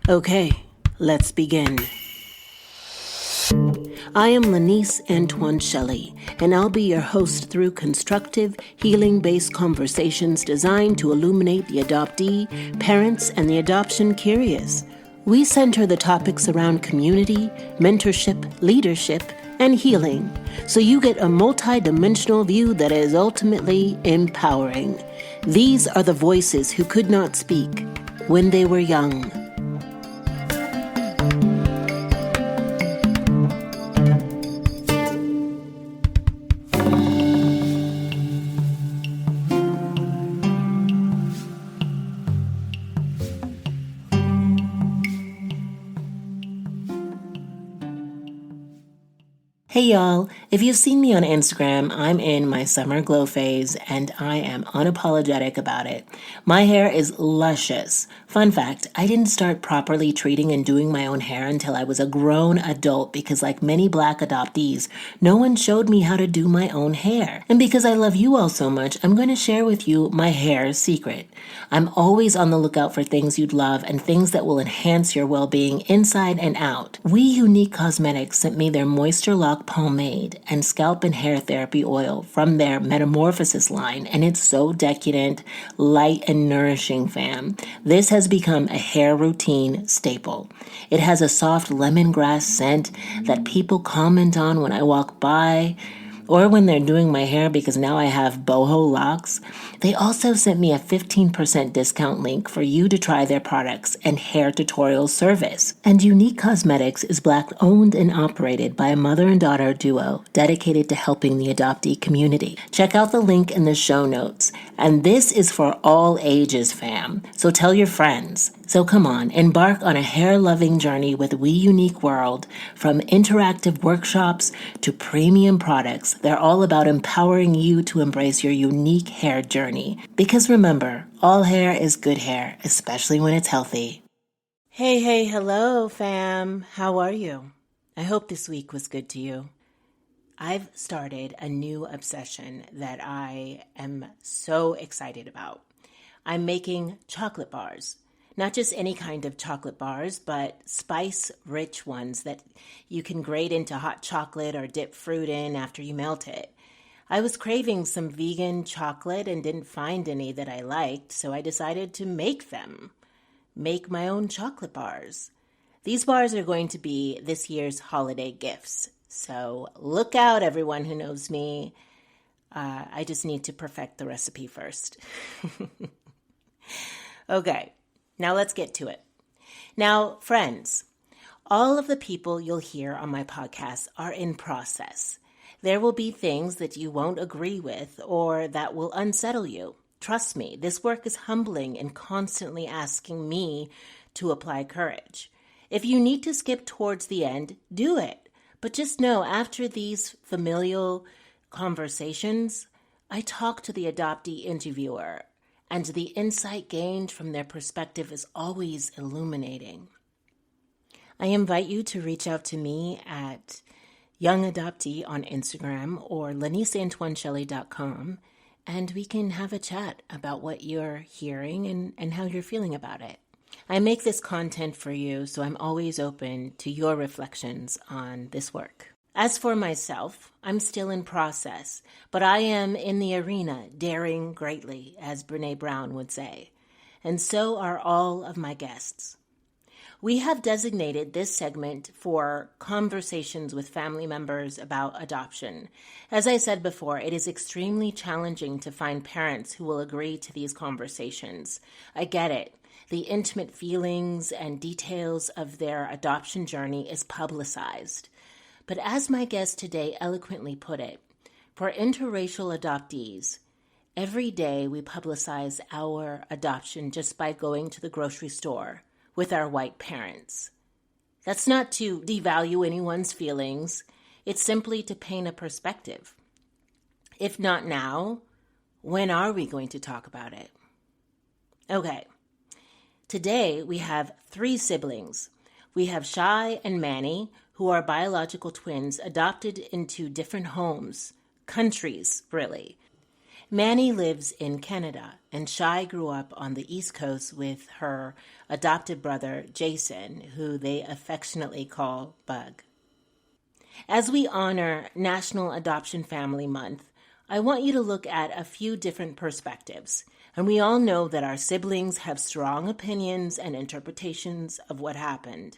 Okay, let's begin. I am Lanice Antoine Shelley, and I'll be your host through constructive, healing-based conversations designed to illuminate the adoptee, parents, and the adoption curious. We center the topics around community, mentorship, leadership, and healing, so you get a multi-dimensional view that is ultimately empowering. These are the voices who could not speak when they were young. Hey y'all, if you've seen me on Instagram, I'm in my summer glow phase and I am unapologetic about it. My hair is luscious. Fun fact, I didn't start properly treating and doing my own hair until I was a grown adult because like many Black adoptees, no one showed me how to do my own hair. And because I love you all so much, I'm going to share with you my hair secret. I'm always on the lookout for things you'd love and things that will enhance your well-being inside and out. We Unique Cosmetics sent me their Moisture Lock pomade and scalp and hair therapy oil from their Metamorphosis line, and it's so decadent, light, and nourishing, fam. This has become a hair routine staple. It has a soft lemongrass scent that people comment on when I walk by or when they're doing my hair because now I have boho locks. They also sent me a 15% discount link for you to try their products and hair tutorial service. And Unique Cosmetics is Black owned and operated by a mother and daughter duo dedicated to helping the adoptee community. Check out the link in the show notes. And this is for all ages, fam. So tell your friends. So come on, embark on a hair-loving journey with We Unique World. From interactive workshops to premium products, they're all about empowering you to embrace your unique hair journey. Because remember, all hair is good hair, especially when it's healthy. Hey, hello, fam. How are you? I hope this week was good to you. I've started a new obsession that I am so excited about. I'm making chocolate bars. Not just any kind of chocolate bars, but spice-rich ones that you can grate into hot chocolate or dip fruit in after you melt it. I was craving some vegan chocolate and didn't find any that I liked, so I decided to make them. Make my own chocolate bars. These bars are going to be this year's holiday gifts. So look out, everyone who knows me. I just need to perfect the recipe first. Okay. Now let's get to it. Now, friends, all of the people you'll hear on my podcast are in process. There will be things that you won't agree with or that will unsettle you. Trust me, this work is humbling and constantly asking me to apply courage. If you need to skip towards the end, do it. But just know, after these familial conversations, I talk to the adoptee interviewer, and the insight gained from their perspective is always illuminating. I invite you to reach out to me at Young Adoptee on Instagram or LaniceAntoineShelley.com, and we can have a chat about what you're hearing and how you're feeling about it. I make this content for you, so I'm always open to your reflections on this work. As for myself, I'm still in process, but I am in the arena daring greatly, as Brene Brown would say, and so are all of my guests. We have designated this segment for conversations with family members about adoption. As I said before, it is extremely challenging to find parents who will agree to these conversations. I get it. The intimate feelings and details of their adoption journey is publicized. But as my guest today eloquently put it, for interracial adoptees, every day we publicize our adoption just by going to the grocery store with our white parents. That's not to devalue anyone's feelings. It's simply to paint a perspective. If not now, when are we going to talk about it? Okay. Today we have 3 siblings. We have Schai and Manny, who are biological twins adopted into different homes, countries, really. Manny lives in Canada, and Schai grew up on the East Coast with her adopted brother, Jason, who they affectionately call Bug. As we honor National Adoption Family Month, I want you to look at a few different perspectives. And we all know that our siblings have strong opinions and interpretations of what happened.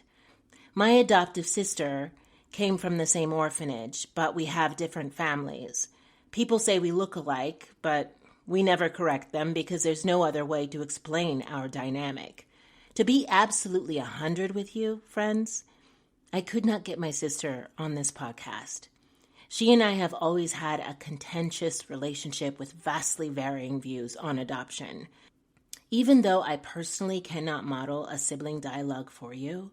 My adoptive sister came from the same orphanage, but we have different families. People say we look alike, but we never correct them because there's no other way to explain our dynamic. To be absolutely 100 with you, friends, I could not get my sister on this podcast. She and I have always had a contentious relationship with vastly varying views on adoption. Even though I personally cannot model a sibling dialogue for you,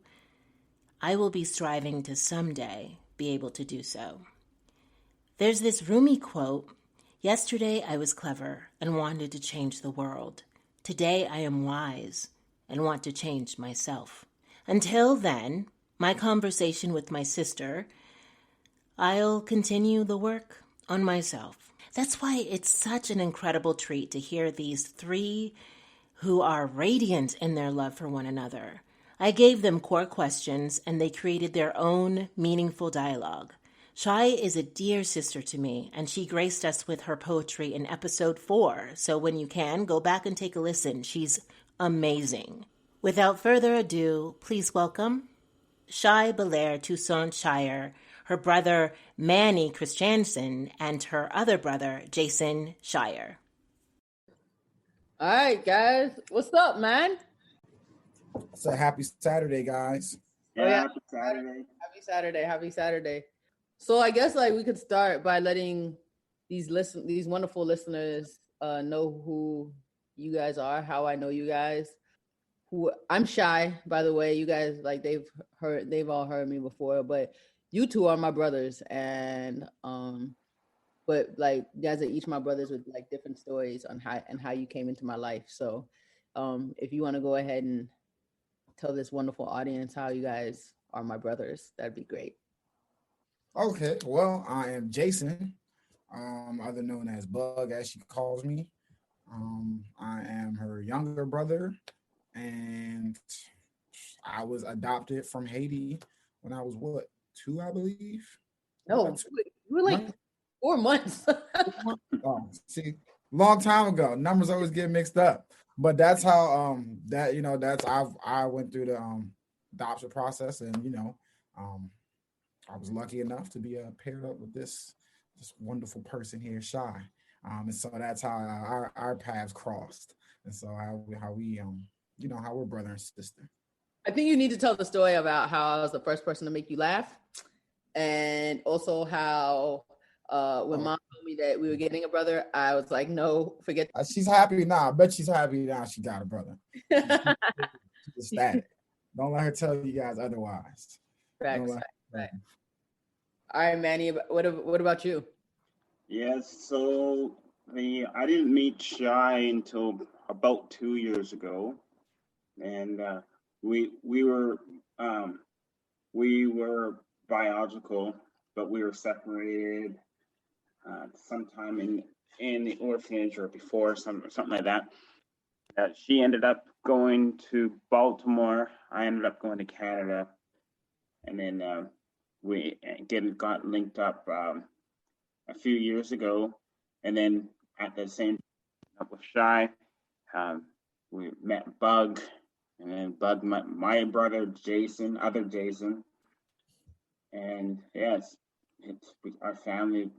I will be striving to someday be able to do so. There's this Rumi quote, "Yesterday I was clever and wanted to change the world. Today I am wise and want to change myself. Until then, my conversation with my sister, I'll continue the work on myself." That's why it's such an incredible treat to hear these three who are radiant in their love for one another. I gave them core questions and they created their own meaningful dialogue. Schai is a dear sister to me, and she graced us with her poetry in episode 4. So when you can, go back and take a listen. She's amazing. Without further ado, please welcome Schai Belair-Toussaint Schairer, her brother Manny Christiansen, and her other brother Jason Schairer. All right, guys. What's up, man? It's a happy Saturday, guys. Yeah, Happy Saturday. Happy Saturday. Happy Saturday. So I guess we could start by letting these wonderful listeners know who you guys are, how I know you guys. Who I'm Schai, by the way. You guys they've all heard me before, but you two are my brothers, and but you guys are each my brothers with different stories on how you came into my life. So if you want to go ahead and tell this wonderful audience how you guys are my brothers, that'd be great. Okay, well, I am Jason, other known as Bug, as she calls me. I am her younger brother, and I was adopted from Haiti when I was 2, I believe. No, you were 4 months. Oh, see, long time ago. Numbers always get mixed up, but that's how I went through the adoption process, and I was lucky enough to be paired up with this wonderful person here, Schai, and so that's how our paths crossed, and so how we how we're brother and sister. I think you need to tell the story about how I was the first person to make you laugh, and also how when Mom told me that we were getting a brother, I was like, no, forget. She's happy now. I bet she's happy now. She got a brother. She's ecstatic. Don't let her tell you guys otherwise. Right. All right, Manny. What about you? Yes, so I didn't meet Schai until about 2 years ago, and we were biological, but we were separated sometime in the orphanage or before, something like that. She ended up going to Baltimore. I ended up going to Canada, and then we got linked up a few years ago, and then at the same time with Schai, we met Bug, and then Bug met my brother Jason, other Jason, and yes, our family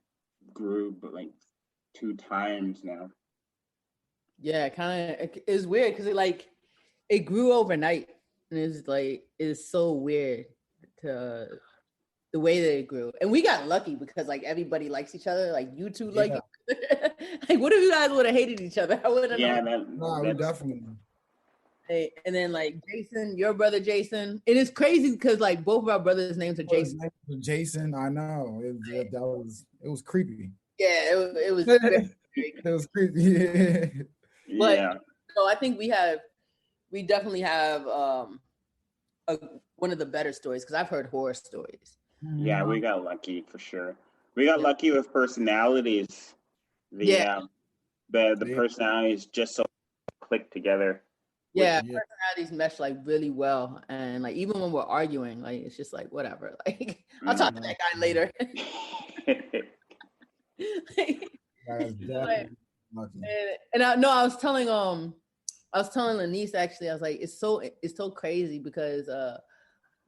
grew but 2 times now. Yeah, it's weird because it grew overnight, and it's so weird to the way that it grew. And we got lucky because everybody likes each other. You two like what if you guys would have hated each other? I wouldn't know. We definitely. Hey, and then Jason, your brother Jason. It is crazy because both of our brothers' names are Jason. Jason, I know. It was creepy. Yeah, it was very it was creepy. But yeah. So I think we definitely have one of the better stories because I've heard horror stories. Yeah, we got lucky for sure. We got lucky with personalities. the Yeah. personalities just so click together. Yeah, Yeah. personalities mesh like really well, and like even when we're arguing, like it's just like whatever. Like I'll talk to that guy later. That's definitely lucky. And I no, I was telling Lanice actually, I was like, it's so crazy because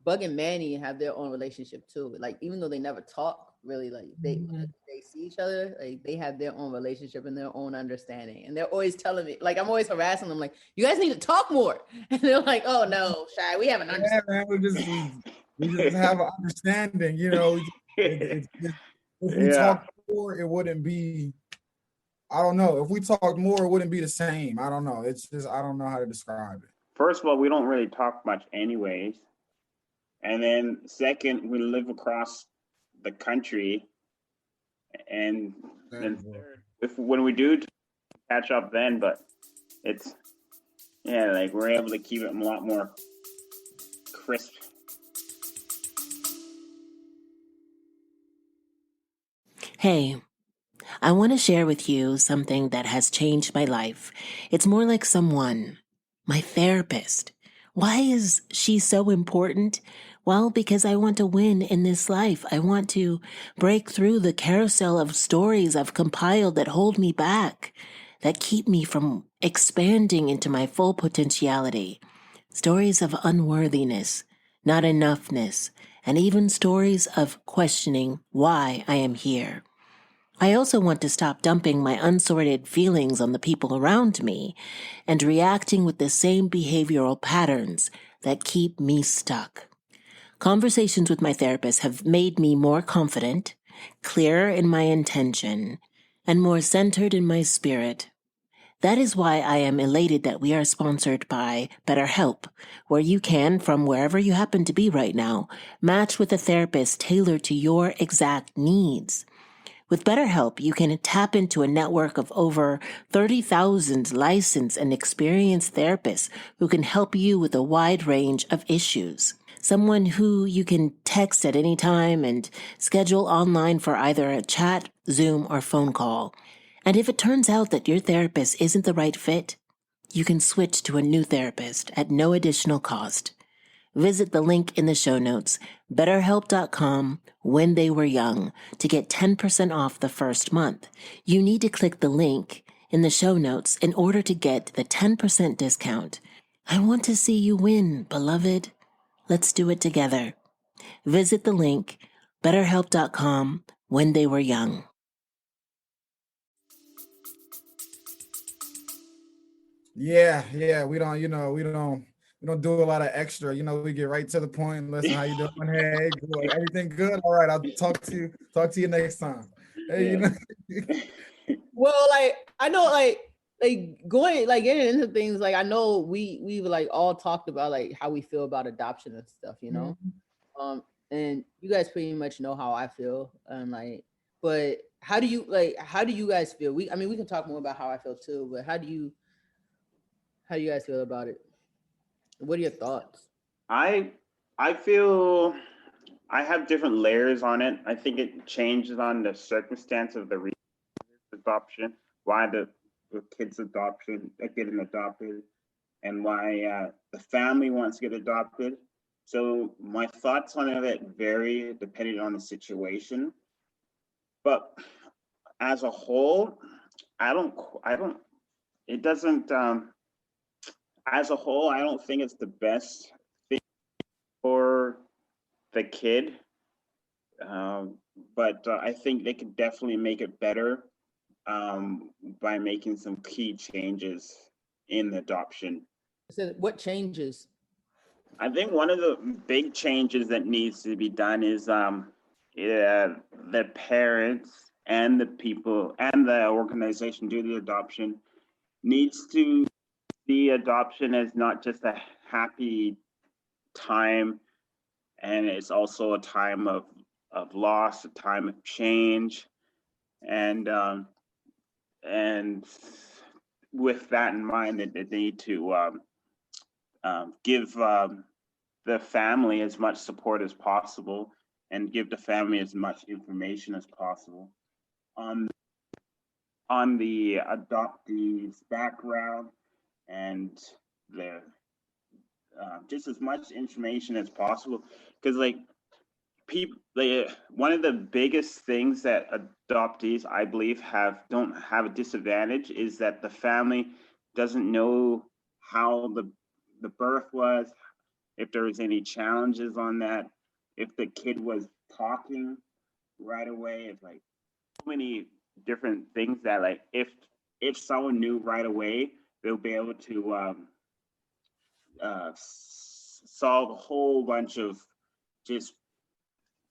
Bug and Manny have their own relationship too. Like even though they never talk really, like they see each other, like they have their own relationship and their own understanding. And they're always telling me, like I'm always harassing them, like you guys need to talk more. And they're like, oh no, Schai, we have an understanding. Yeah, man, we just have an understanding, you know. If we talked more, it wouldn't be. I don't know. If we talked more, it wouldn't be the same. I don't know. It's just I don't know how to describe it. First of all, we don't really talk much anyways. And then second, we live across the country. And then third, when we do catch up then, but it's, yeah, like we're able to keep it a lot more crisp. Hey, I want to share with you something that has changed my life. It's more like someone, my therapist. Why is she so important? Well, because I want to win in this life. I want to break through the carousel of stories I've compiled that hold me back, that keep me from expanding into my full potentiality. Stories of unworthiness, not enoughness, and even stories of questioning why I am here. I also want to stop dumping my unsorted feelings on the people around me and reacting with the same behavioral patterns that keep me stuck. Conversations with my therapist have made me more confident, clearer in my intention, and more centered in my spirit. That is why I am elated that we are sponsored by BetterHelp, where you can, from wherever you happen to be right now, match with a therapist tailored to your exact needs. With BetterHelp, you can tap into a network of over 30,000 licensed and experienced therapists who can help you with a wide range of issues. Someone who you can text at any time and schedule online for either a chat, Zoom, or phone call. And if it turns out that your therapist isn't the right fit, you can switch to a new therapist at no additional cost. Visit the link in the show notes, betterhelp.com, when they were young, to get 10% off the first month. You need to click the link in the show notes in order to get the 10% discount. I want to see you win, beloved. Let's do it together. Visit the link, betterhelp.com, when they were young. Yeah, we don't, we don't do a lot of extra. We get right to the point. Listen, how you doing? Hey, good. Everything good? All right, I'll talk to you next time. Hey, Well, like I know, like going, like getting into things, like I know we've like all talked about like how we feel about adoption and stuff, and you guys pretty much know how I feel, and like, but how do you guys feel? We can talk more about how I feel too, but how do you guys feel about it? What are your thoughts? I feel I have different layers on it. I think it changes on the circumstance of the adoption, why the kid's getting adopted, and why the family wants to get adopted. So my thoughts on it vary depending on the situation. But as a whole, it doesn't, as a whole, I don't think it's the best thing for the kid. But I think they could definitely make it better by making some key changes in the adoption. So what changes? I think one of the big changes that needs to be done is the parents and the people and the organization do the adoption needs to see adoption as not just a happy time, and it's also a time of loss, a time of change, and with that in mind, that they need to give the family as much support as possible and give the family as much information as possible. On on the adoptee's background and their just as much information as possible, because like people, one of the biggest things that adoptees, I believe, don't have a disadvantage is that the family doesn't know how the birth was, if there was any challenges on that, if the kid was talking right away. It's like so many different things that, like, if someone knew right away, they'll be able to solve a whole bunch of just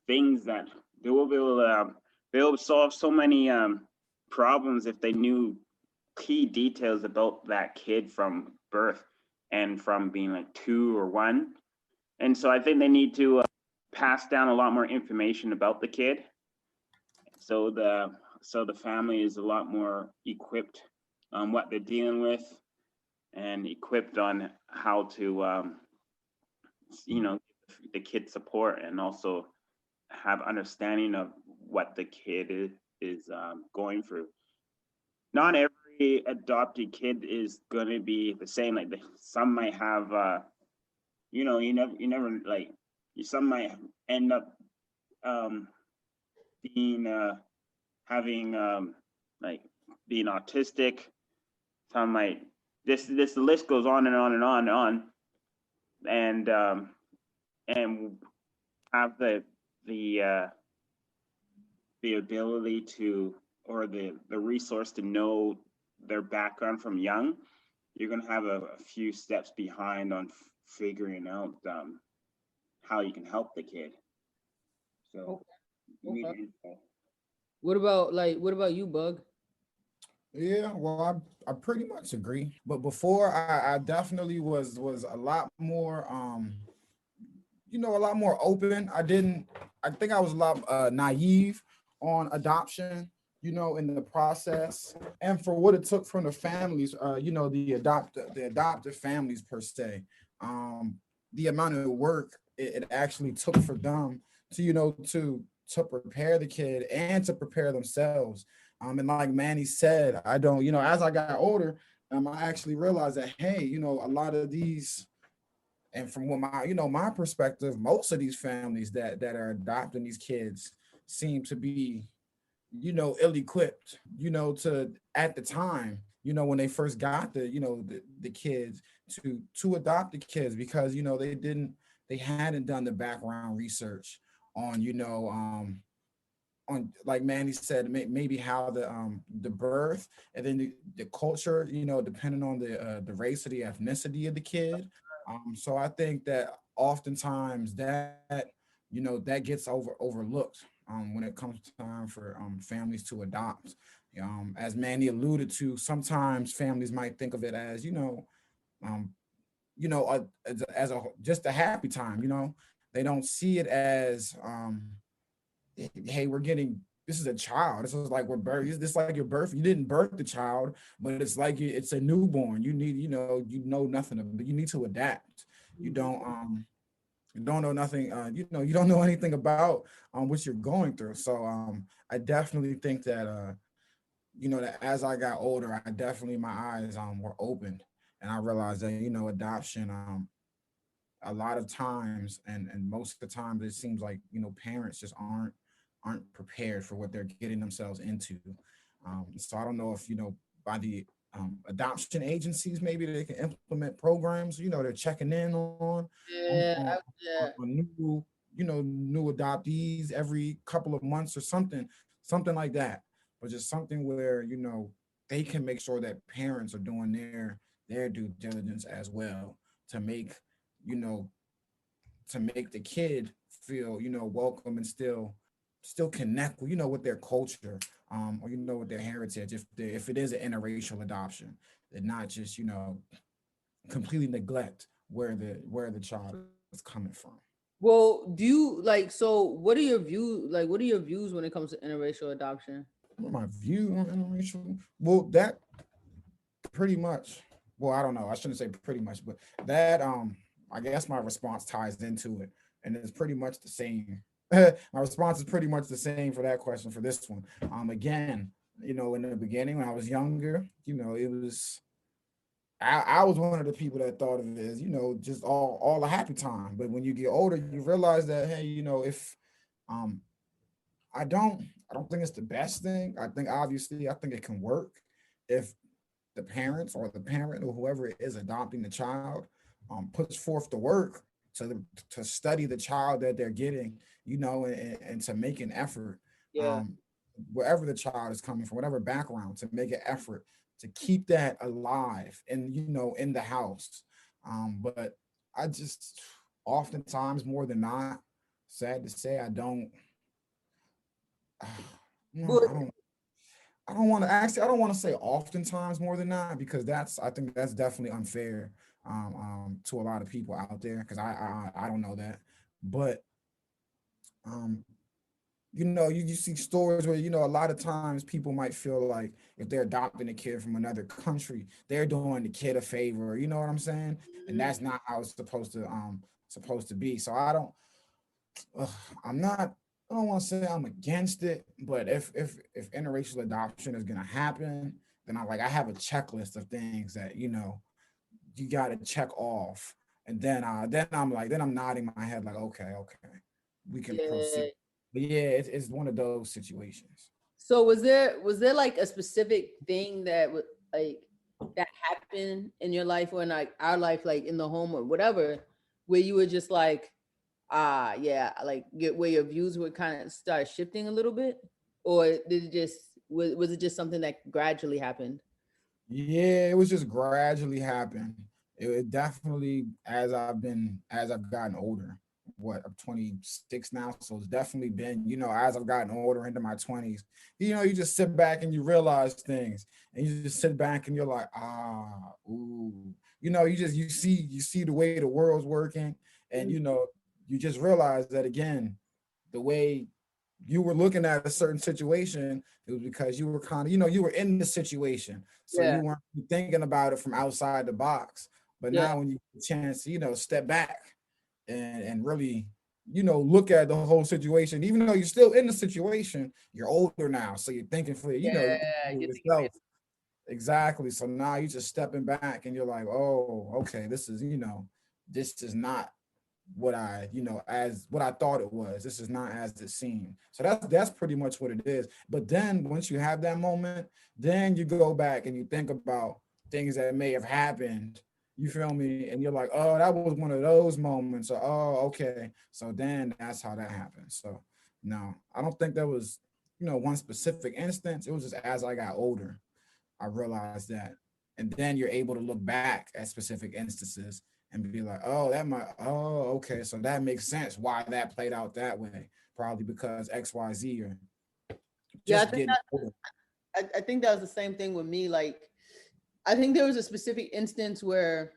things that they will be able to they'll solve so many problems if they knew key details about that kid from birth and from being like 2 or 1. And so I think they need to pass down a lot more information about the kid, so the family is a lot more equipped on what they're dealing with and equipped on how to the kid support, and also have understanding of what the kid is going through. Not every adopted kid is going to be the same. Like some might have you never like, some might end up being having like being autistic. Some might, the list goes on and on and on and on, and have the ability to, or the resource to know their background from young. You're going to have a few steps behind on figuring out how you can help the kid. So okay. What about you, Bug? Yeah, well, I pretty much agree. But before, I definitely was a lot more a lot more open. I think I was a lot naive on adoption, in the process, and for what it took from the families, the adoptive families per se, the amount of work it actually took for them to, to prepare the kid and to prepare themselves. And like Manny said, I don't, as I got older, I actually realized that, hey, a lot of these, and from what my perspective, most of these families that are adopting these kids seem to be, ill-equipped, to, at the time, when they first got the kids, to adopt the kids, because, they hadn't done the background research on, on, like Manny said, maybe how the birth, and then the culture, depending on the race or the ethnicity of the kid. So I think that oftentimes that that gets overlooked when it comes to time for families to adopt. As Manny alluded to, sometimes families might think of it as as a just a happy time. They don't see it as hey, this is a child. This is like this is like your birth. You didn't birth the child, but it's like it's a newborn. You need, you know nothing of it. You need to adapt. You don't know nothing, you don't know anything about what you're going through. So I definitely think that that as I got older, my eyes were opened, and I realized that, adoption a lot of times, and most of the time, it seems like, parents just aren't prepared for what they're getting themselves into. So I don't know if, by the adoption agencies, maybe they can implement programs, they're checking in on new, new adoptees every couple of months or something like that. But just something where, they can make sure that parents are doing their due diligence as well, to make, the kid feel, welcome, and still connect with, with their culture, or with their heritage, if it is an interracial adoption, and not just, completely neglect where the child is coming from. Well, do you so what are your views when it comes to interracial adoption? My view on interracial, well, that pretty much, well, I don't know, I shouldn't say pretty much, but that I guess my response ties into it, and it's pretty much the same. My response is pretty much the same for that question, for this one. Again, You know, in the beginning when I was younger, you know, it was I was one of the people that thought of it as, you know, just all a happy time. But when you get older, you realize that, hey, you know, if um I don't think it's the best thing. I think obviously I think it can work if the parents or the parent or whoever it is adopting the child puts forth the work to study the child that they're getting, you know, and to make an effort, Yeah. um, wherever the child is coming from, whatever background, to make an effort to keep that alive and, you know, in the house. But I just oftentimes more than not, sad to say, I don't. No, But I don't want to actually. I don't want to say oftentimes more than not because I think that's definitely unfair to a lot of people out there because I don't know that, but um, you know, you see stories where, you know, a lot of times people might feel like if they're adopting a kid from another country, they're doing the kid a favor. You know what I'm saying? And mhm, that's not how it's supposed to be. So I don't. Ugh, I'm not. I don't want to say I'm against it, but if interracial adoption is gonna happen, then I have a checklist of things that, you know, you got to check off, and then I'm nodding my head like, okay, we can proceed. yeah. But yeah, it's one of those situations. So was there like a specific thing that would like that happened in your life or in like our life, like in the home or whatever, where you were just like, yeah, like where your views would kind of start shifting a little bit? Or did it just was it just something that gradually happened? Yeah, it was just gradually happened. It definitely as I've gotten older. What, I'm 26 now, so it's definitely been, you know, as I've gotten older into my 20s, you know, you just sit back and you realize things, and you just sit back and you're like, ooh, you know, you see the way the world's working, and you know, you just realize that again, the way you were looking at a certain situation, it was because you were kind of, you know, you were in the situation. So Yeah, you weren't thinking about it from outside the box. But yeah, now when you get a chance to, you know, step back and really, you know, look at the whole situation, even though you're still in the situation, you're older now. So you're thinking for, you know, you're yeah. thinking for You're thinking, yourself. Exactly. So now you're just stepping back and you're like, oh, okay, this is, you know, this is not what I, you know, as what I thought it was. This is not as it seemed. So that's pretty much what it is. But then once you have that moment, then you go back and you think about things that may have happened. You feel me? And you're like, oh, that was one of those moments. Or, oh, okay. So then that's how that happened. So no, I don't think there was, you know, one specific instance. It was just as I got older, I realized that. And then you're able to look back at specific instances and be like, okay, so that makes sense why that played out that way. Probably because XYZ or yeah. I just think getting older. I think that was the same thing with me. Like, I think there was a specific instance where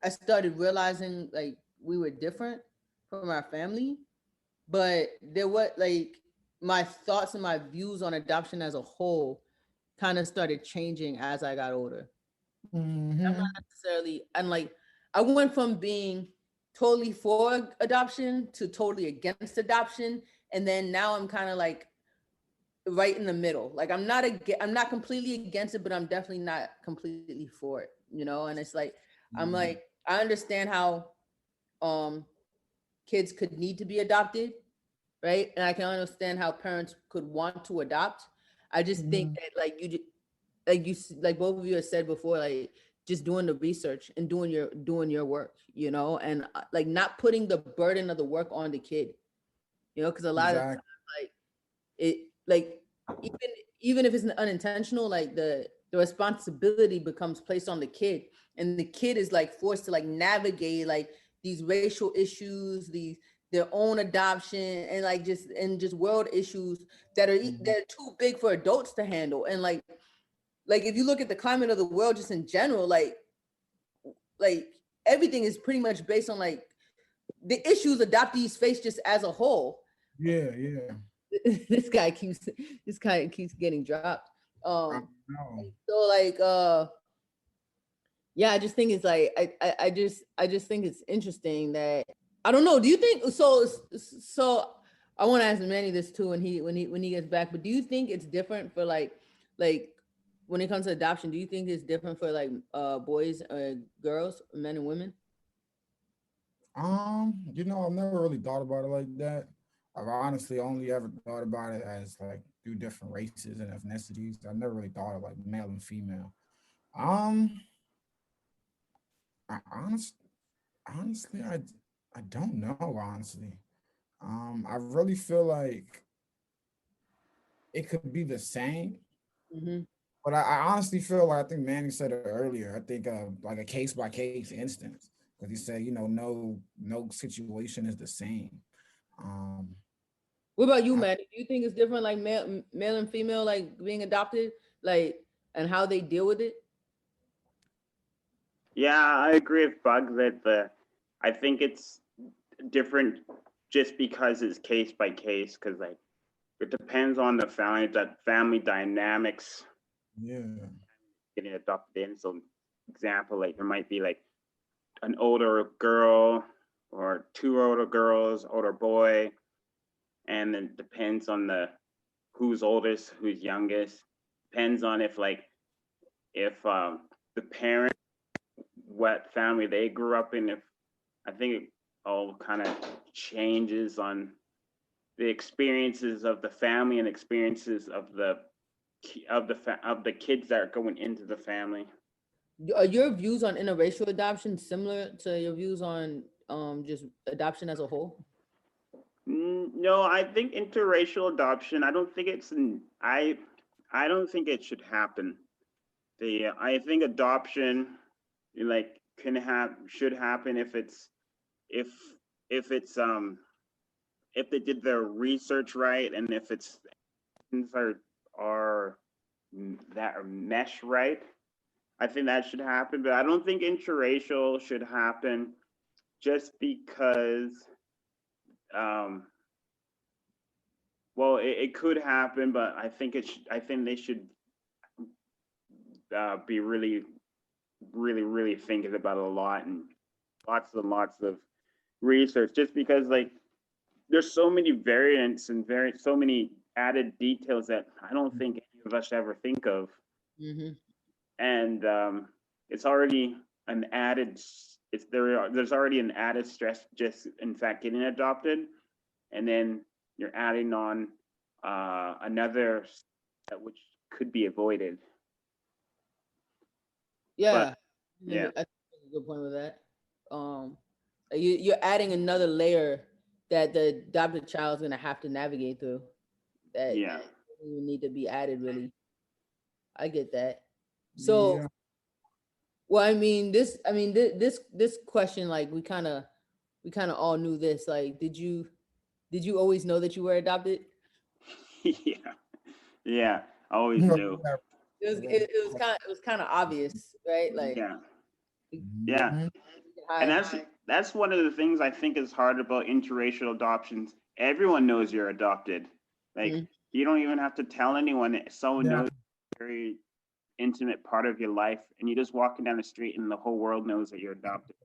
I started realizing like we were different from our family, but there was like my thoughts and my views on adoption as a whole kind of started changing as I got older. I'm not Mm-hmm. necessarily, and like I went from being totally for adoption to totally against adoption, and then now I'm kind of like right in the middle. Like I'm not completely against it, but I'm definitely not completely for it, you know? And it's like I'm Mm-hmm. like I understand how um kids could need to be adopted, right? And I can understand how parents could want to adopt. I just think Mm-hmm. that like both of you have said before, like just doing the research and doing your work, you know, and like not putting the burden of the work on the kid, you know, because a lot of Exactly. like it like even even if it's unintentional, like the responsibility becomes placed on the kid, and the kid is like forced to like navigate like these racial issues, these their own adoption, and just world issues Mm-hmm. that are too big for adults to handle. And like if you look at the climate of the world just in general, like everything is pretty much based on like the issues adoptees face just as a whole. Yeah, yeah. this guy keeps this guy keeps getting dropped. I Um, know. so like yeah, I just think it's like I just think it's interesting that I don't know. Do you think so? So I want to ask Manny this too when he gets back. But do you think it's different for like like when it comes to adoption, do you think it's different for like boys or girls, men and women? I've never really thought about it like that. I've honestly only ever thought about it as like through different races and ethnicities. I've never really thought of like male and female. Um, I honestly, I don't know, honestly. I really feel like it could be the same, Mm-hmm. but I honestly feel like I think Manny said it earlier. I think like a case by case instance, because he said, no situation is the same. Um, What about you, I, Matt? Do you think it's different, like male and female, like being adopted, like and how they deal with it? Yeah, I agree with Bug that I think it's different just because it's case by case, because like it depends on the family dynamics yeah, getting adopted in. So example, like there might be like an older girl or two older girls, older boy, and then depends on the who's oldest, who's youngest. Depends on if the parent, what family they grew up in. If I think it all kind of changes on the experiences of the family and experiences of the kids that are going into the family. Are your views on interracial adoption similar to your views on just adoption as a whole? No, I think interracial adoption. I don't think I don't think it should happen. I think adoption, like, should happen if if it's if they did their research right, and if it's things are that are mesh right. I think that should happen, but I don't think interracial should happen just because um well, it could happen, but I think they should be really thinking about it a lot, and lots of research, just because like there's so many variants and so many added details that I don't think any of us ever think of. Mm-hmm. And it's already an added there's already an added stress just in fact getting adopted, and then you're adding on another which could be avoided. Yeah, But yeah, I think that's a good point with that. Um, you're adding another layer that the adopted child's gonna have to navigate through. That yeah, doesn't even need to be added, really. I get that. So, yeah. well, this question, like we kind of all knew this. Like, did you always know that you were adopted? yeah, yeah. I always knew. It was kind of obvious, right? Like, Yeah, yeah. Mhm. And hi. that's one of the things I think is hard about interracial adoptions. Everyone knows you're adopted. Like Mhm. you don't even have to tell anyone. Someone Yeah. knows a very intimate part of your life, and you're just walking down the street, and the whole world knows that you're adopted.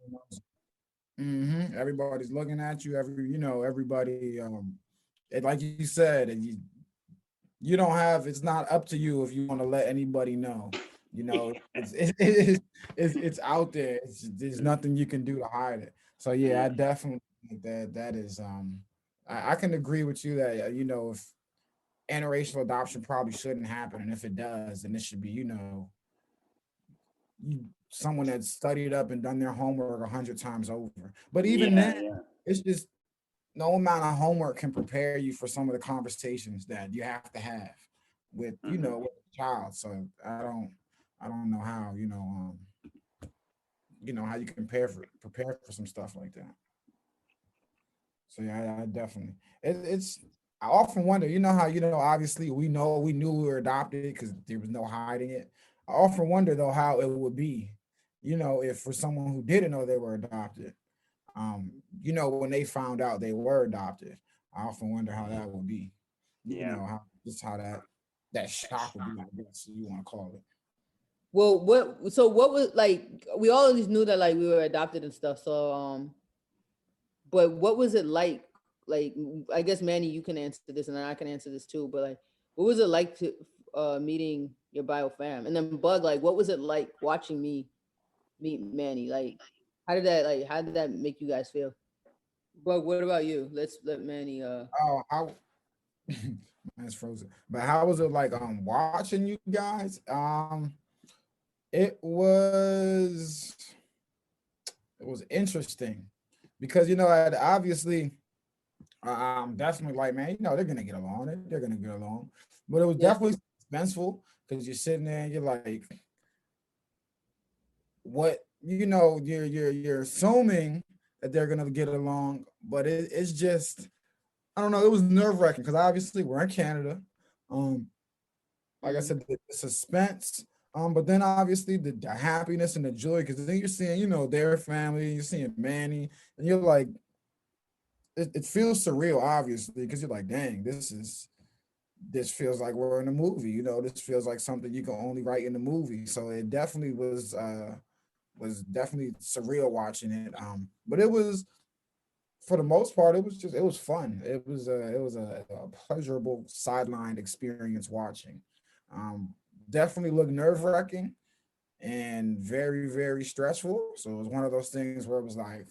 Everybody's looking at you. Everybody. Like you said, and you don't have. It's not up to you if you want to let anybody know. It's out there. There's nothing you can do to hide it. So yeah, I Yeah, definitely think that is. I can agree with you that if interracial adoption probably shouldn't happen, and if it does, then it should be someone that's studied up and done their homework 100 times over. But even yeah, then, yeah. it's just no amount of homework can prepare you for some of the conversations that you have to have with Hmm. with a child. So I don't know how how you can prepare for some stuff like that. So yeah, I definitely it's I often wonder, how obviously we knew we were adopted because there was no hiding it. I often wonder though how it would be, if for someone who didn't know they were adopted, when they found out they were adopted. I often wonder how that would be. Yeah. How that shock would be, I guess you want to call it. Well, what was like? We always knew that like we were adopted and stuff. So, but what was it like? Like, I guess Manny, you can answer this, and then I can answer this too. But like, what was it like to meeting your bio fam. And then Bug, like, what was it like watching me meet Manny? Like, how did that make you guys feel? Bug, what about you? Let's let Manny. Oh, how Man's frozen. But how was it like watching you guys? It was interesting because obviously I'm definitely like, man, they're gonna get along. They're gonna get along. But it was Yeah. definitely suspenseful because you're sitting there and you're like, what you're assuming that they're gonna get along, but it's just I don't know, it was nerve-wracking because obviously we're in Canada. Like I said, the suspense, but then obviously the happiness and the joy, because then you're seeing, their family, you're seeing Manny, and you're like, it feels surreal, obviously, because you're like, dang, this feels like we're in a movie, this feels like something you can only write in a movie. So it definitely was definitely surreal watching it. But it was, for the most part, it was fun. It was a pleasurable sideline experience watching. Definitely looked nerve-wracking and very, very stressful. So it was one of those things where it was like,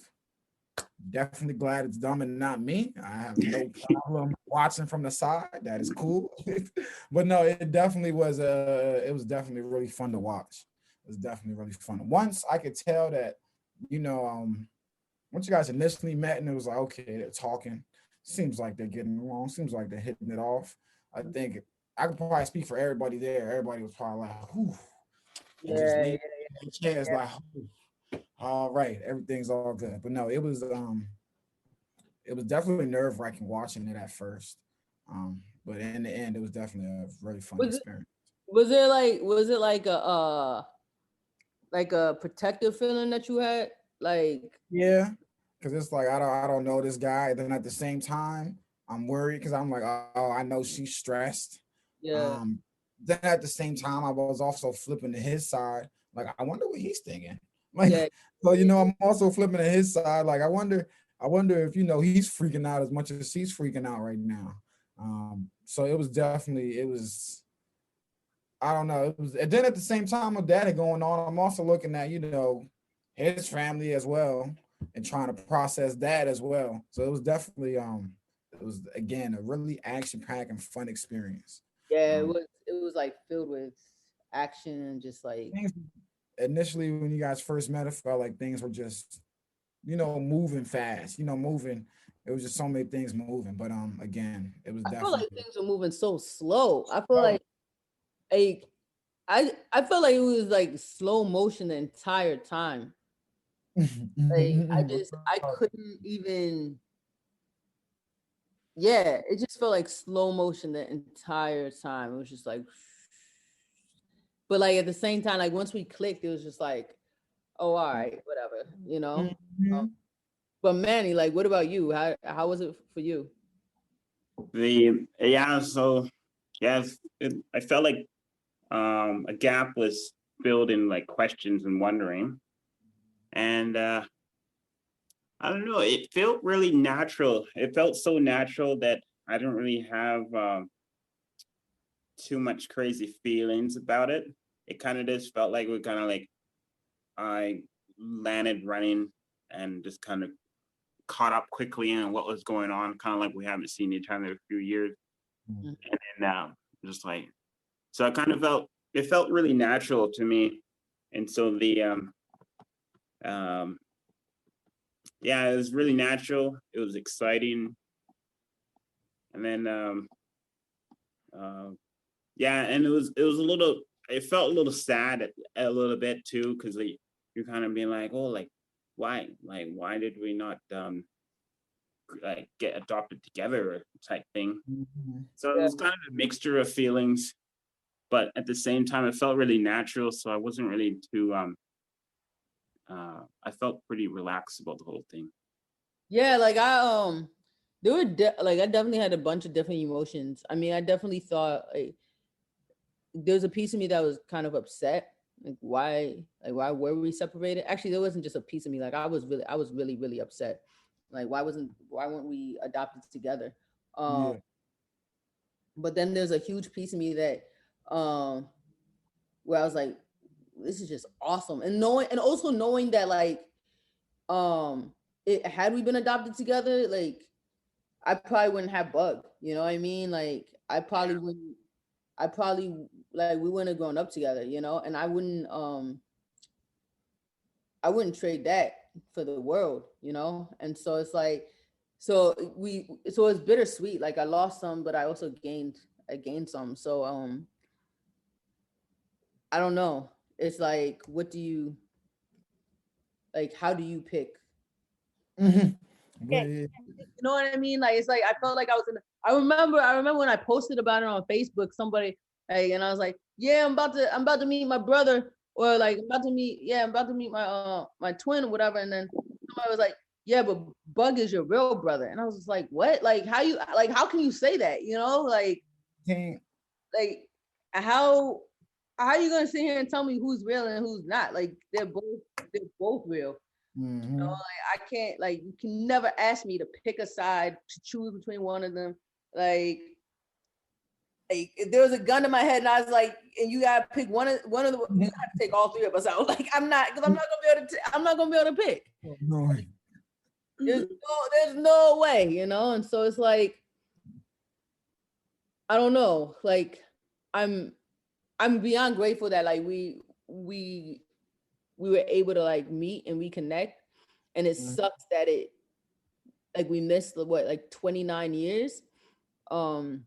definitely glad it's dumb and not me. I have no problem watching from the side. That is cool. But no, it was definitely really fun to watch. It was definitely really fun. Once I could tell that, once you guys initially met and it was like, okay, they're talking, seems like they're getting along, seems like they're hitting it off. I think I could probably speak for everybody there. Everybody was probably like, whew, and just leave the chairs like, all right, everything's all good. But no, it was definitely nerve-wracking watching it at first. But in the end, it was definitely a very fun experience. Was it like a protective feeling that you had? Like, Yeah, because it's like I don't know this guy. Then at the same time, I'm worried because I'm like, oh, I know she's stressed. yeah. Then at the same time, I was also flipping to his side. Like, I wonder what he's thinking. Like, Yeah. so I'm also flipping to his side. Like, I wonder if he's freaking out as much as she's freaking out right now. So it was I don't know. It was, and then at the same time with that going on, I'm also looking at his family as well and trying to process that as well. So it was definitely it was again a really action-packed and fun experience. Yeah, it was like filled with action and just like, Things initially when you guys first met, it felt like things were just moving fast, moving. It was just so many things moving, but again, it was I feel like definitely things were moving so slow. I feel oh. like I felt like it was like slow motion the entire time. Like I couldn't even, yeah, it just felt like slow motion the entire time. It was just like, but like at the same time, like once we clicked, it was just like, oh, all right, whatever, Mhm. But Manny, like, what about you? How was it for you? I felt like a gap was filled in like questions and wondering, and I don't know, it felt really natural. It felt so natural that I don't really have too much crazy feelings about it. It kind of just felt like we kind of like I landed running and just kind of caught up quickly in what was going on, kind of like we haven't seen each other in a few years. Mhm. And then just like, so I kind of it felt really natural to me. And so yeah, it was really natural. It was exciting. And then, yeah, and it felt a little sad a little bit too, because like, you're kind of being like, oh, why did we not like get adopted together type thing. Mhm. So it was kind of a mixture of feelings, but at the same time, it felt really natural. So I wasn't really too I felt pretty relaxed about the whole thing. Yeah, like there were like I definitely had a bunch of different emotions. I mean, I definitely thought like there's a piece of me that was kind of upset. Why were we separated? Actually, there wasn't just a piece of me. Like I was really upset. Like why weren't we adopted together? Yeah. But then there's a huge piece of me that where I was like, this is just awesome. And also knowing that like, had we been adopted together, like I probably wouldn't have Bug. You know what I mean? Like I probably like we wouldn't have grown up together, you know, and I wouldn't trade that for the world, you know? And so it's like, so it's bittersweet. Like I lost some, but I also gained some. So I don't know. It's like, how do you pick? Mhm. Yeah. You know what I mean? Like it's like I felt like I was I remember when I posted about it on Facebook, somebody like, and I was like, yeah, I'm about to meet my brother, or like I'm about to meet my my twin or whatever. And then somebody was like, yeah, but Bug is your real brother. And I was just like, what? Like how can you say that? You know, like Can't. like how are you gonna sit here and tell me who's real and who's not? Like they're both real. Mhm. You know, like I can't, like you can never ask me to pick a side, to choose between one of them. Like if there was a gun to my head and I was like, and you gotta pick one of the, you have to take all three of us out. Like I'm not gonna be able to pick. No. There's no way, you know. And so it's like, I don't know. Like I'm beyond grateful that like we were able to like meet and reconnect. And it sucks that we missed like 29 years of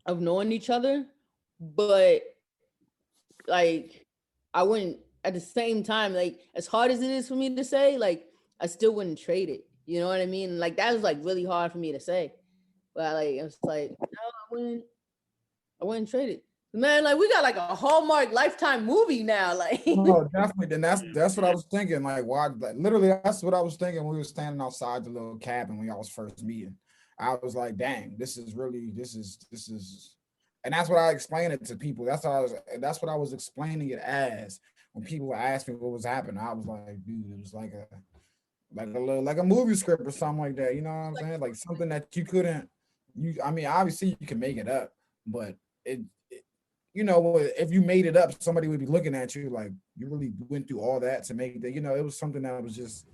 knowing each other, but like I wouldn't, at the same time, like as hard as it is for me to say, like I still wouldn't trade it. You know what I mean? Like that was like really hard for me to say, but like it's like no, I wouldn't trade it. Man, like we got like a Hallmark Lifetime movie now. Like No, definitely. Then that's what I was thinking. Like, why? Like, literally, that's what I was thinking when we were standing outside the little cabin when y'all was first meeting. I was like, dang, this is, and that's what I explained it to people. That's what I was explaining it as when people asked me what was happening. I was like, dude, it was like a movie script or something like that. You know what I'm saying? Like something that you couldn't. I mean, obviously you can make it up, but it you know, if you made it up, somebody would be looking at you like you really went through all that to make that. You know, it was something that was just,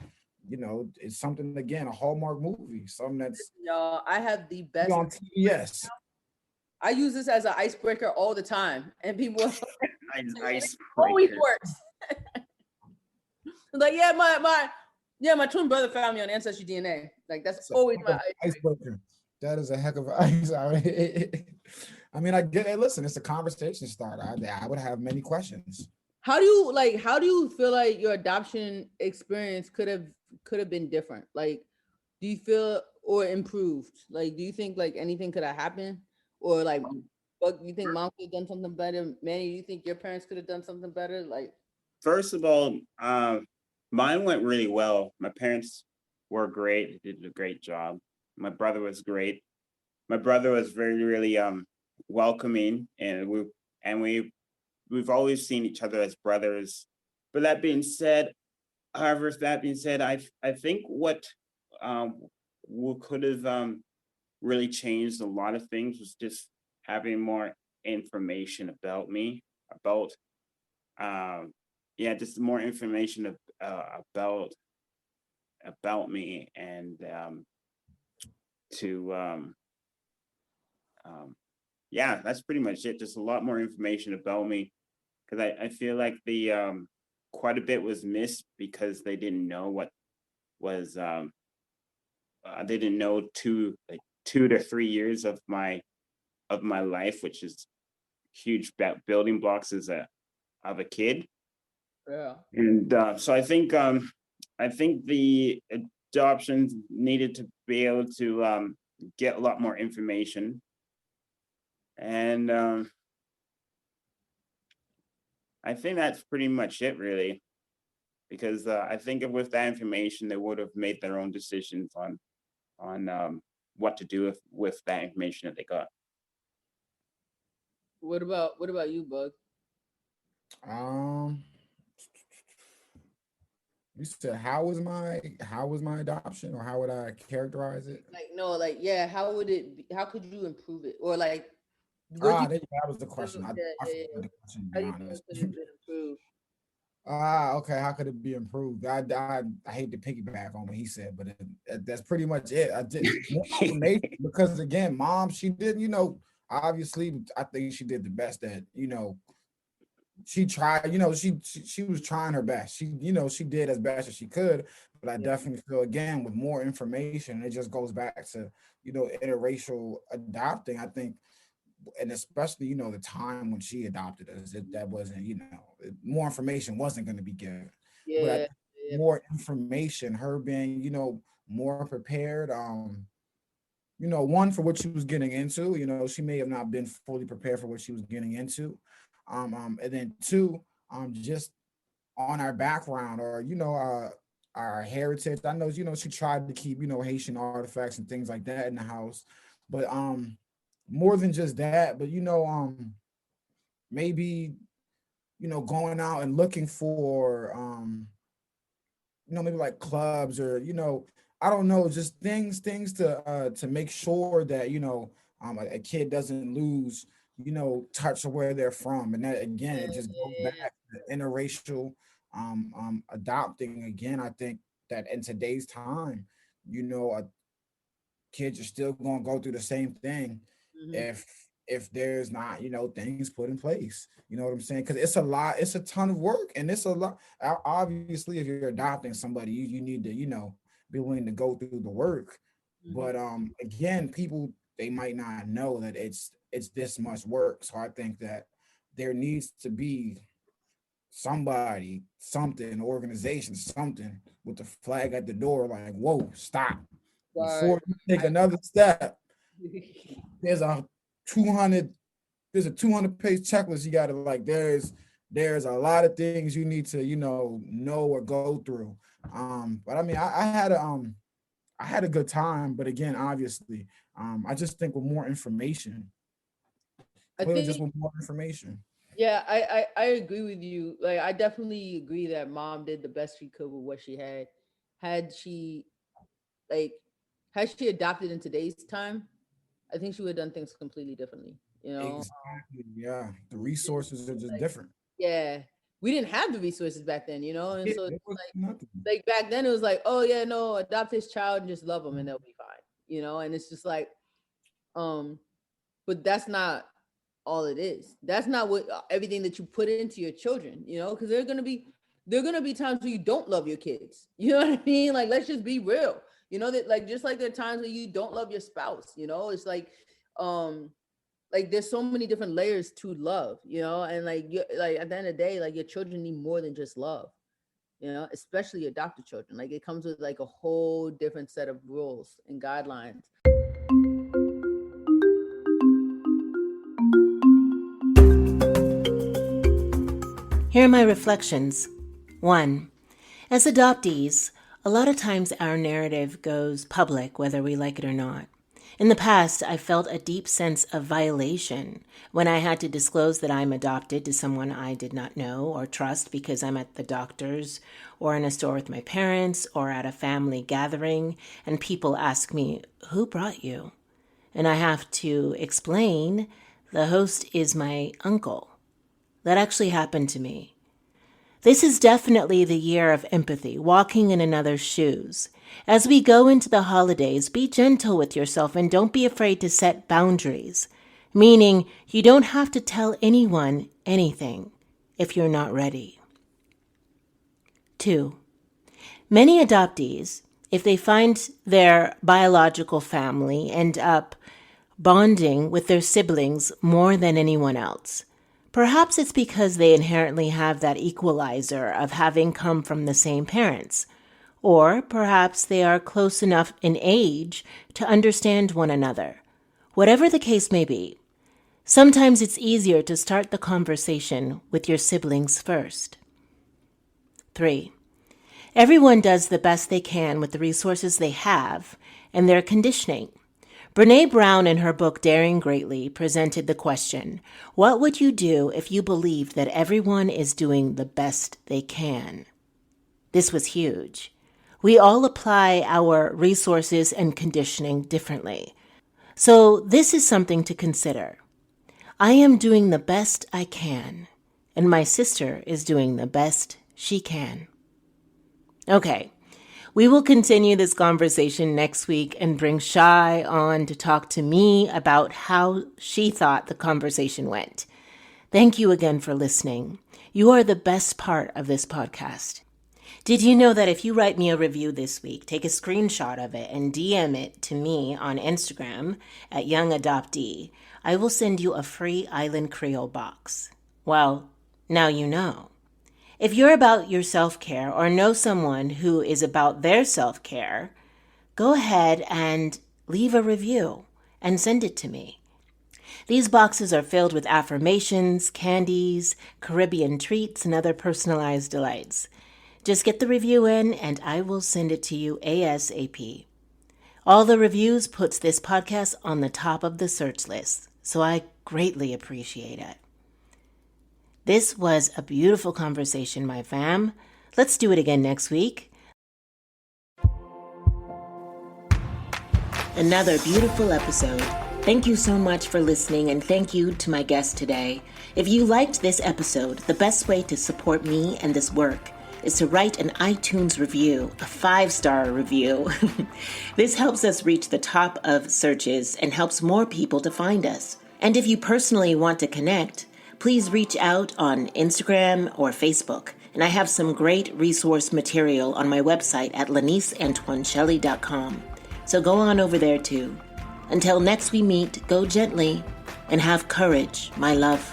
you know, it's something, again, a Hallmark movie, something that's y'all, I have the best on TBS. I use this as an icebreaker all the time, and people Icebreaker. always works. Like, yeah, my twin brother found me on Ancestry DNA. Like that's always my icebreaker. That is a heck of an ice. I mean, I get it. Listen, it's a conversation starter. I would have many questions. How do you feel like your adoption experience could have been different? Like, do you feel or improved? Like, do you think like anything could have happened, or like, what you think mom could have done something better? Manny, do you think your parents could have done something better? Like, First of all, mine went really well. My parents were great; they did a great job. My brother was great. My brother was very, really welcoming, and we've always seen each other as brothers. But that being said, however, I think what could have really changed a lot of things was just having more information about me, about just more information about me, and to that's pretty much it. Just a lot more information about me, because I feel like the quite a bit was missed because they didn't know what was they didn't know 2 to 3 years of my life, which is huge building blocks as a kid. yeah. And so I think the adoptions needed to be able to get a lot more information. And I think that's pretty much it, really, because I think with that information, they would have made their own decisions on what to do with that information that they got. What about you, Bug? You said how was my adoption, or how would I characterize it? Like, no, like, yeah, how could you improve it, or like What you That was the question. yeah, I yeah, forgot yeah. the question, to How be do you feel honest. it could have been improved? Okay. How could it be improved? I hate to piggyback on what he said, but that's pretty much it. I did more information because again, mom, she did, obviously, I think she did the best that, she tried, she was trying her best. She did as best as she could, but I Yeah, definitely feel again with more information, it just goes back to, interracial adopting. I think, and especially, the time when she adopted us, that wasn't, more information wasn't going to be given. But I yeah, think yeah, more information, her being, more prepared, one for what she was getting into, she may have not been fully prepared for what she was getting into. And then two, just on our background or, our heritage. I know, she tried to keep, Haitian artifacts and things like that in the house. But more than just that, but maybe, going out and looking for maybe like clubs or, I don't know, just things to make sure that, a kid doesn't lose, touch of where they're from. And that again, it just goes yeah, back to interracial adopting again. I think that in today's time, kids are still going to go through the same thing mm-hmm. if there's not, things put in place. You know what I'm saying? Because it's a lot, it's a ton of work, and it's a lot. Obviously, if you're adopting somebody, you need to, be willing to go through the work. Mm-hmm. But again, people, they might not know that it's this much work. So I think that there needs to be somebody, something, organization, something with the flag at the door, like, whoa, stop. Right. Before you take another step, there's a 200 there's a 200-page checklist you got to, like, there's a lot of things you need to, know or go through. But I mean, I had a good time, but again, obviously, I just think with more information, I clearly just think, with more information. yeah, I agree with you. Like, I definitely agree that mom did the best she could with what she had. Had she, like, had she adopted in today's time, I think she would have done things completely differently. You know, Exactly. Yeah. The we didn't, resources are just like, different. yeah, we didn't have the resources back then. You know, and Yeah, so it was like, nothing. back then it was like, oh yeah, no, adopt his child and just love them and they'll be fine. You know, and it's just like, um, but that's not all it is. That's not what everything that you put into your children, you know, because there are gonna be times where you don't love your kids. You know what I mean? Like, let's just be real. You know that, like, just like there are times where you don't love your spouse. You know, it's um like there's so many different layers to love. You know, and like like at the end of the day, like, your children need more than just love. You know, especially adopted children. Like, it comes with like a whole different set of rules and guidelines. Here are my reflections. 1. As adoptees, a lot of times our narrative goes public whether we like it or not. In the past, I felt a deep sense of violation when I had to disclose that I'm adopted to someone I did not know or trust because I'm at the doctor's or in a store with my parents or at a family gathering and people ask me, "Who brought you?" And I have to explain, "The host is my uncle." That actually happened to me. This is definitely the year of empathy, walking in another's shoes. As we go into the holidays, be gentle with yourself and don't be afraid to set boundaries, meaning you don't have to tell anyone anything if you're not ready. 2. Many adoptees, if they find their biological family, end up bonding with their siblings more than anyone else. Perhaps it's because they inherently have that equalizer of having come from the same parents. Or perhaps they are close enough in age to understand one another. Whatever the case may be, sometimes it's easier to start the conversation with your siblings first. 3. Everyone does the best they can with the resources they have and their conditioning. Brené Brown, in her book Daring Greatly, presented the question, what would you do if you believed that everyone is doing the best they can? This was huge. We all apply our resources and conditioning differently. So this is something to consider. I am doing the best I can, and my sister is doing the best she can. Okay, we will continue this conversation next week and bring Schai on to talk to me about how she thought the conversation went. Thank you again for listening. You are the best part of this podcast. Did you know that if you write me a review this week, take a screenshot of it and DM it to me on Instagram at Young Adoptee, I will send you a free Island Creole box. Well, now you know. If you're about your self-care or know someone who is about their self-care, go ahead and leave a review and send it to me. These boxes are filled with affirmations, candies, Caribbean treats, and other personalized delights. Just get the review in and I will send it to you ASAP. All the reviews puts this podcast on the top of the search list, so I greatly appreciate it. This was a beautiful conversation, my fam. Let's do it again next week. Another beautiful episode. Thank you so much for listening, and thank you to my guest today. If you liked this episode, the best way to support me and this work is to write an iTunes review, a 5-star review. This helps us reach the top of searches and helps more people to find us. And if you personally want to connect, please reach out on Instagram or Facebook. And I have some great resource material on my website at laniceantoineshelley.com. So go on over there too. Until next we meet, go gently and have courage, my love.